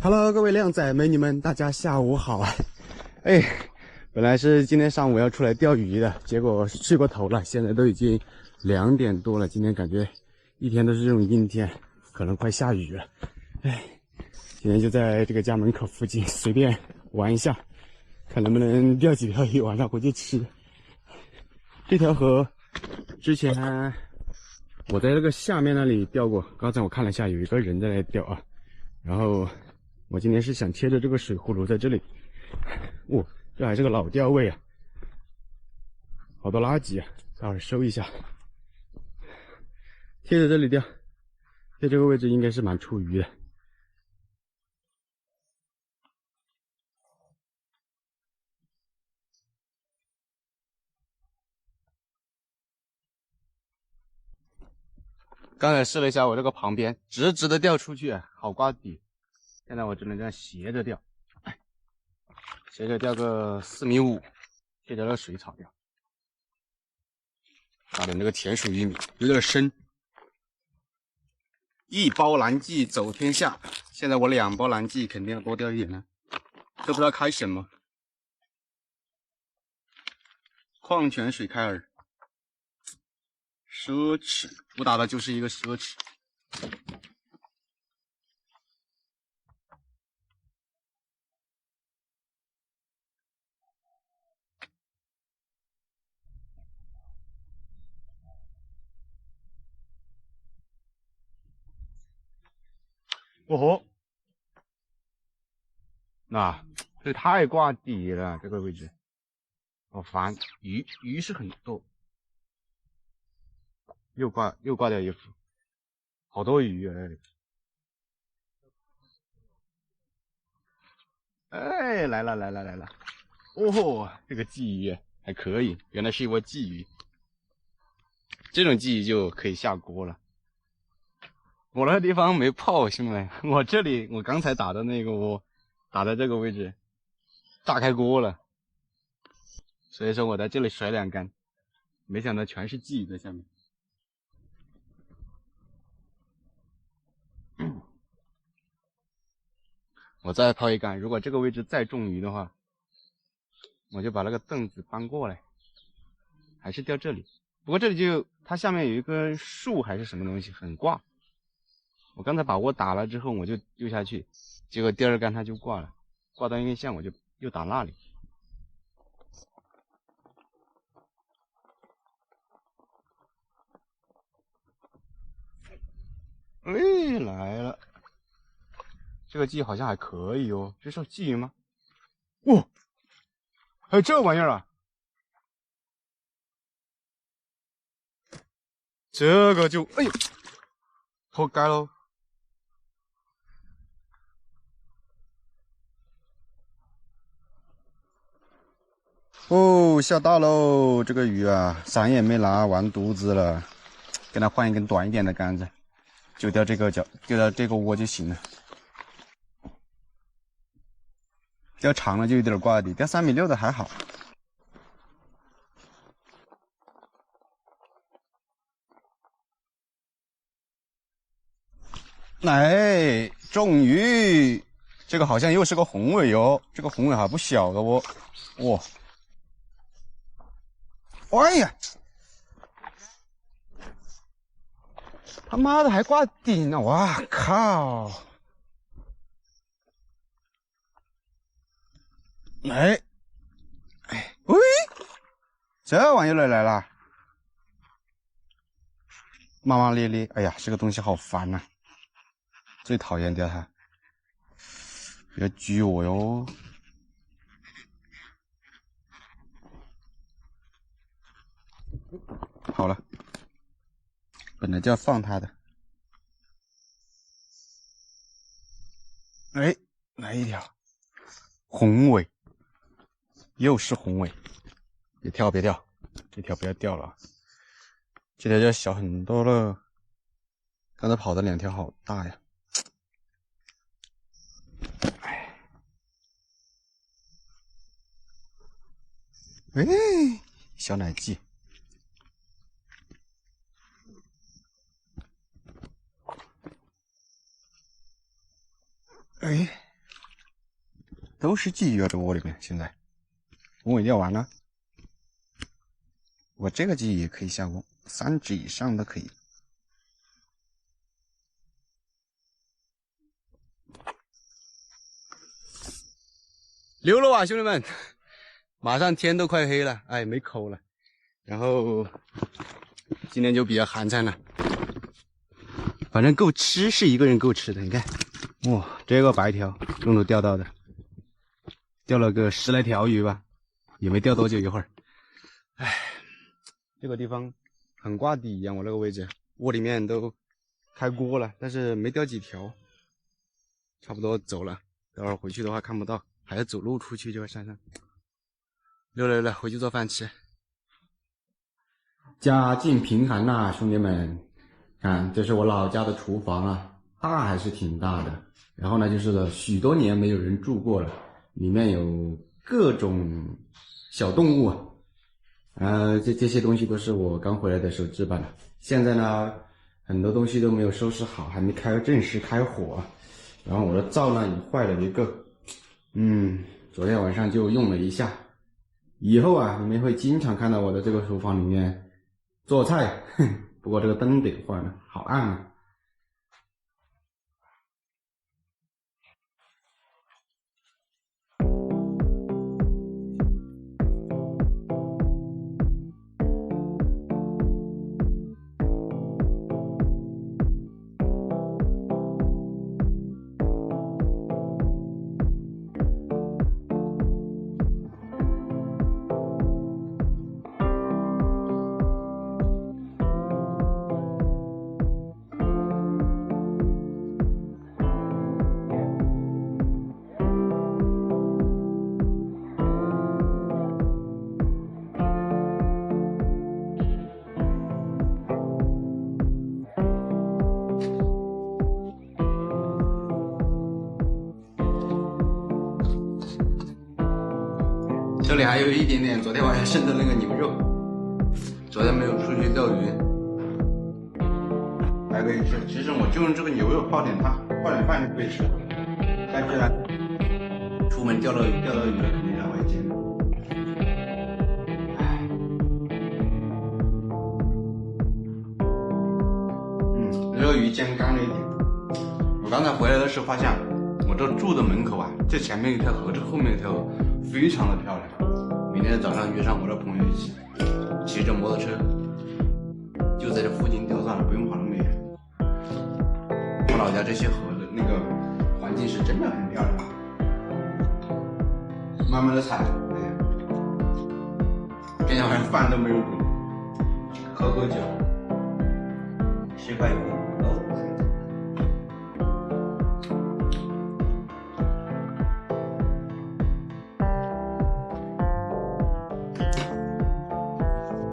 Hello，各位靓仔美女们，大家下午好啊！哎，本来是今天上午要出来钓鱼的，结果睡过头了，现在都已经2点多了。今天感觉一天都是这种阴天，可能快下雨了。哎，今天就在这个家门口附近随便玩一下，看能不能钓几条鱼，晚上回去吃。这条河之前我在这个下面那里钓过，刚才我看了一下，有一个人在那钓啊，然后。我今天是想贴着这个水葫芦在这里，哦，这还是个老钓位啊，好多垃圾啊，待会儿收一下。贴着这里钓，在这个位置应该是蛮出鱼的。刚才试了一下我这个旁边，直直的钓出去，好挂底。现在我只能这样斜着钓，斜着钓个4.5米，贴着那个水草钓。打点这个田鼠玉米，有点深。一包蓝记走天下，现在我2包蓝记肯定要多钓一点了。都不知道开什么，矿泉水开尔，奢侈，我打的就是一个奢侈。哦吼，那这太挂底了，这个位置好烦。鱼是很多，又挂掉一副，好多鱼哎，来了，哦，这个鲫鱼还可以，原来是一窝鲫鱼，这种鲫鱼就可以下锅了。我那个地方没泡，兄弟，我刚才打的那个窝，打在这个位置，炸开锅了，所以说我在这里甩2竿，没想到全是鲫鱼在下面。我再抛一竿，如果这个位置再中鱼的话，我就把那个凳子搬过来，还是钓这里。不过这里它下面有一根树还是什么东西，很挂。我刚才把窝打了之后，我就丢下去，结果第2竿它就挂了，挂到一根线，我就又打那里。哎，来了，这个鲫好像还可以哦，这是鲫鱼吗？哇，还有这玩意儿啊！这个就哎呦，活该喽！哦，下大喽！这个鱼啊，伞也没拿，完犊子了。给它换一根短一点的杆子，就钓这个窝就行了。钓长了就有点挂底，钓3.6米的还好。哎，中鱼！这个好像又是个红尾哦，这个红尾还不小的哦。哇！哎呀！他妈的还挂顶呢！哇靠！哎，喂，这玩意儿来了，骂骂咧咧。哎呀，这个东西好烦呐、最讨厌钓它，不要狙我哟！好了，本来就要放它的。哎，来一条红尾，又是红尾，别跳，这条不要掉了，这条要小很多了。刚才跑的2条好大呀！哎，小奶鲫。哎，都是鲫鱼啊，这个窝里面现在我已经钓完了。我这个鲫鱼也可以下窝，3只以上都可以。溜了啊，兄弟们！马上天都快黑了，哎，没口了。然后今天就比较寒碜了，反正够吃是一个人够吃的。你看，哇，这个白条中途钓到的，钓了个10来条鱼吧，也没钓多久一会儿。哎，这个地方很挂底一样，我那个位置窝里面都开锅了，但是没钓几条，差不多走了。待会儿回去的话看不到，还要走路出去就在山上。溜了，回去做饭吃。家境贫寒呐，兄弟们，看这是我老家的厨房啊，大还是挺大的。然后呢，就是许多年没有人住过了，里面有各种小动物啊，这些东西都是我刚回来的时候置办的。现在呢，很多东西都没有收拾好，还没正式开火。然后我的灶呢也坏了一个，昨天晚上就用了一下。以后啊，你们会经常看到我的这个厨房里面做菜，不过这个灯得换了，好暗啊。这里还有一点点昨天晚上剩的那个牛肉，昨天没有出去钓鱼，还可以吃。其实我就用这个牛肉泡点汤，泡点饭就可以吃了。但是呢，出门钓到鱼了，肯定要会煎。这个鱼煎干了一点。我刚才回来的时候发现，我这住的门口啊，这前面一条河，这后面一条河，非常的漂亮。明天早上约上我的朋友一起，骑着摩托车，就在这附近钓算了，不用跑那么远。我老家这些河的那个环境是真的很漂亮，慢慢的踩，今天晚上饭都没有煮，喝酒，吃块鱼哦。